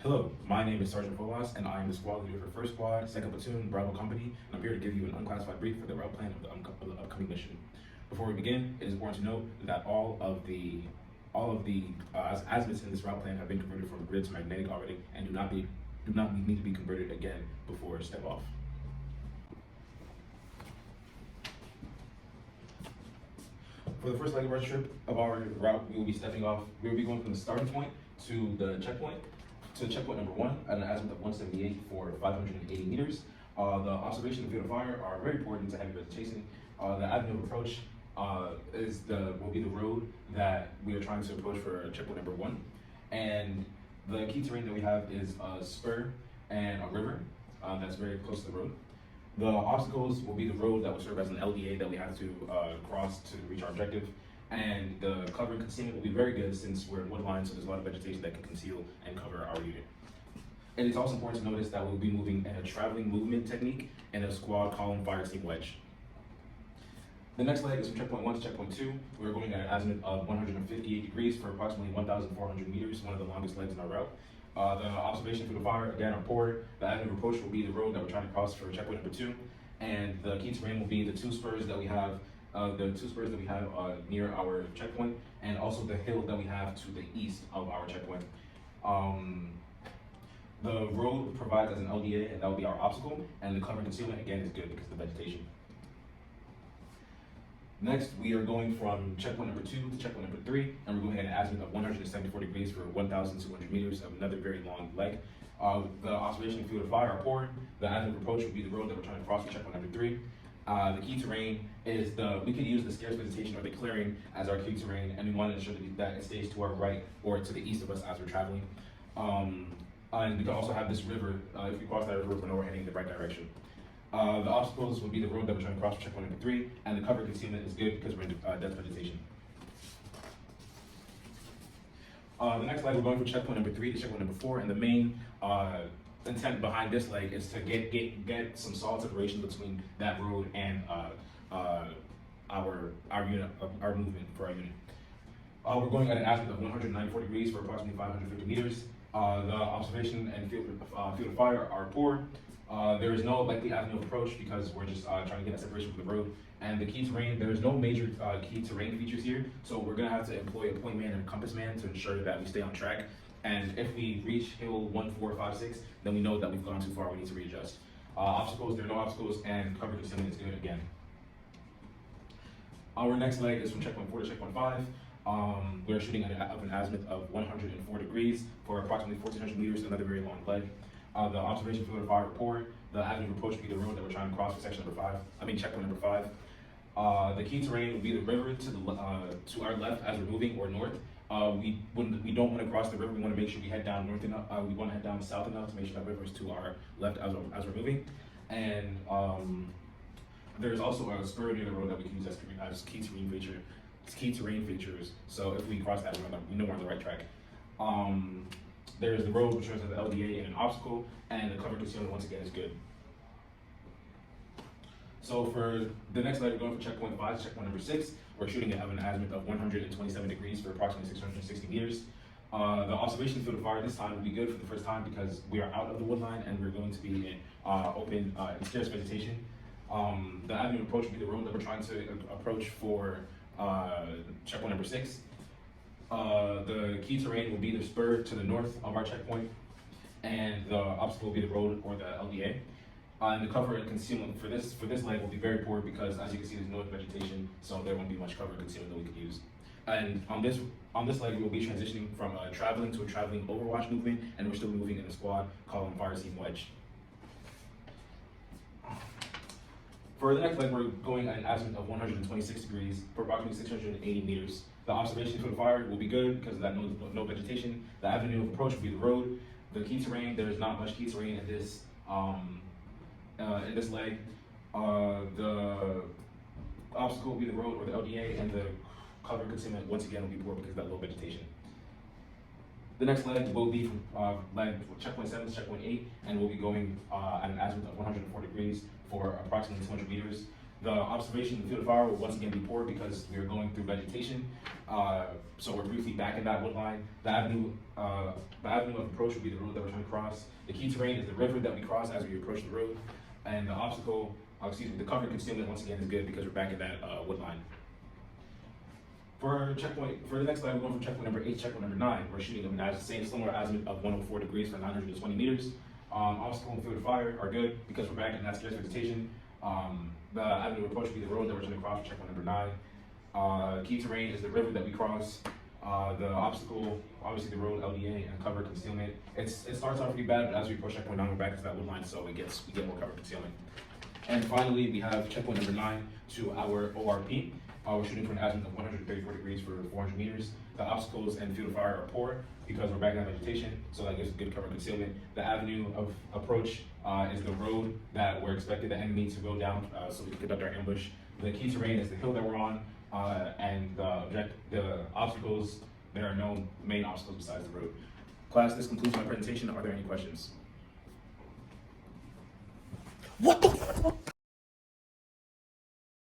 Hello, my name is Sergeant Folas, and I am the squad leader for 1st Squad, 2nd Platoon, Bravo Company, and I'm here to give you an unclassified brief for the route plan of the upcoming mission. Before we begin, it is important to note that all of the azimuths in this route plan have been converted from grid to magnetic already, and do not need to be converted again before step off. For the first leg of our trip of our route, we will be stepping off. We will be going from the starting point to the checkpoint. To checkpoint number 1 at an azimuth of 178 for 580 meters. The observation and field of fire are very important to heavy vegetation. The avenue of approach will be the road that we are trying to approach for checkpoint number 1. And the key terrain that we have is a spur and a river that's very close to the road. The obstacles will be the road that will serve as an LDA that we have to cross to reach our objective. And the cover and concealment will be very good since we're in woodline, so there's a lot of vegetation that can conceal and cover our unit. And it's also important to notice that we'll be moving in a traveling movement technique and a squad column fire team wedge. The next leg is from checkpoint 1 to checkpoint 2. We're going at an azimuth of 158 degrees for approximately 1,400 meters, one of the longest legs in our route. The observation for the fire, again, are poor. The avenue of approach will be the road that we're trying to cross for checkpoint number 2. And the key terrain will be the two spurs that we have near our checkpoint, and also the hill that we have to the east of our checkpoint. The road provides as an LDA, and that will be our obstacle, and the cover and concealment, again, is good because of the vegetation. Next, we are going from checkpoint number 2 to checkpoint number 3, and we're going at an azimuth of 174 degrees for 1,200 meters of another very long leg. The observation and field of fire are poor. The avenue of approach will be the road that we're trying to cross for checkpoint number 3. The key terrain is we could use the scarce vegetation or the clearing as our key terrain, and we want to ensure that it stays to our right or to the east of us as we're traveling. And we can also have this river. If we cross that river, we know we're heading in the right direction. The obstacles will be the road that we're trying to cross for checkpoint number 3, and the cover concealment is good because we're in dense vegetation. The next leg, we're going from checkpoint number 3 to checkpoint number 4, and the main intent behind this leg is to get some solid separation between that road and our unit, our movement for our unit. We're going at an azimuth of 194 degrees for approximately 550 meters. The observation and field of fire are poor. There is no likely avenue of approach because we're just trying to get that separation from the road. And the key terrain, there is no major key terrain features here, so we're gonna have to employ a point man and a compass man to ensure that we stay on track. And if we reach hill 1456, then we know that we've gone too far, we need to readjust. Obstacles, there are no obstacles, and cover concealment is good again. Our next leg is from checkpoint 4 to checkpoint 5. We're shooting at an azimuth of 104 degrees for approximately 1,400 meters, another very long leg. The observation field of fire report, the avenue of approach will be the road that we're trying to cross for checkpoint number 5. The key terrain will be the river to our left as we're moving, or north. We don't want to cross the river. We want to make sure we head down north enough. We want to head down south enough to make sure that river is to our left as we're moving. And there's also a spur near the road that we can use as key terrain features. So if we cross that, we know we're on the right track. There's the road, which serves as the LDA and an obstacle, and the cover concealment once again is good. So for the next leg, we're going from checkpoint 5 to checkpoint number 6. We're shooting at an azimuth of 127 degrees for approximately 660 meters. The observation field of fire this time will be good for the first time because we are out of the woodline and we're going to be in open and scarce vegetation. The avenue of approach will be the road that we're trying to approach for checkpoint number 6. The key terrain will be the spur to the north of our checkpoint, and the obstacle will be the road or the LDA. And the cover and concealment for this leg will be very poor because, as you can see, there's no vegetation, so there won't be much cover and concealment that we could use. And on this leg, we'll be transitioning from a traveling to a traveling overwatch movement, and we're still moving in a squad column fire team wedge. For the next leg, we're going at an azimuth of 126 degrees for approximately 680 meters. The observation for the fire will be good because of that no vegetation. The avenue of approach will be the road. The key terrain, there is not much key terrain in this leg. The obstacle will be the road or the LDA, and the cover concealment once again will be poor because of that low vegetation. The next leg will be from checkpoint 7 to checkpoint 8, and we'll be going at an azimuth of 104 degrees for approximately 200 meters. The observation in the field of fire will once again be poor because we are going through vegetation. So we're briefly back in that wood line. The avenue of approach will be the road that we're trying to cross. The key terrain is the river that we cross as we approach the road. And the the cover concealment once again is good because we're back in that wood line. For the next slide, we're going from checkpoint number 8 to checkpoint number 9. We're shooting them at the same similar azimuth of 104 degrees for 920 meters. Obstacle and field of fire are good because we're back in that scarce vegetation. The avenue of approach will be the road that we're trying to cross for checkpoint number 9. Key terrain is the river that we cross. The obstacle, obviously the road, LDA, and cover concealment. It starts off pretty bad, but as we approach checkpoint 9, we're back into that wood line, so we get more cover concealment. And finally, we have checkpoint number 9 to our ORP. We're shooting for an azimuth of 134 degrees for 400 meters. The obstacles and field of fire are poor because we're back in that vegetation, so that gives good cover concealment. The avenue of approach is the road that we're expected the enemy to go down so we can conduct our ambush. The key terrain is the hill that we're on, and the obstacles, there are no main obstacles besides the road. Class, this concludes my presentation. Are there any questions? What the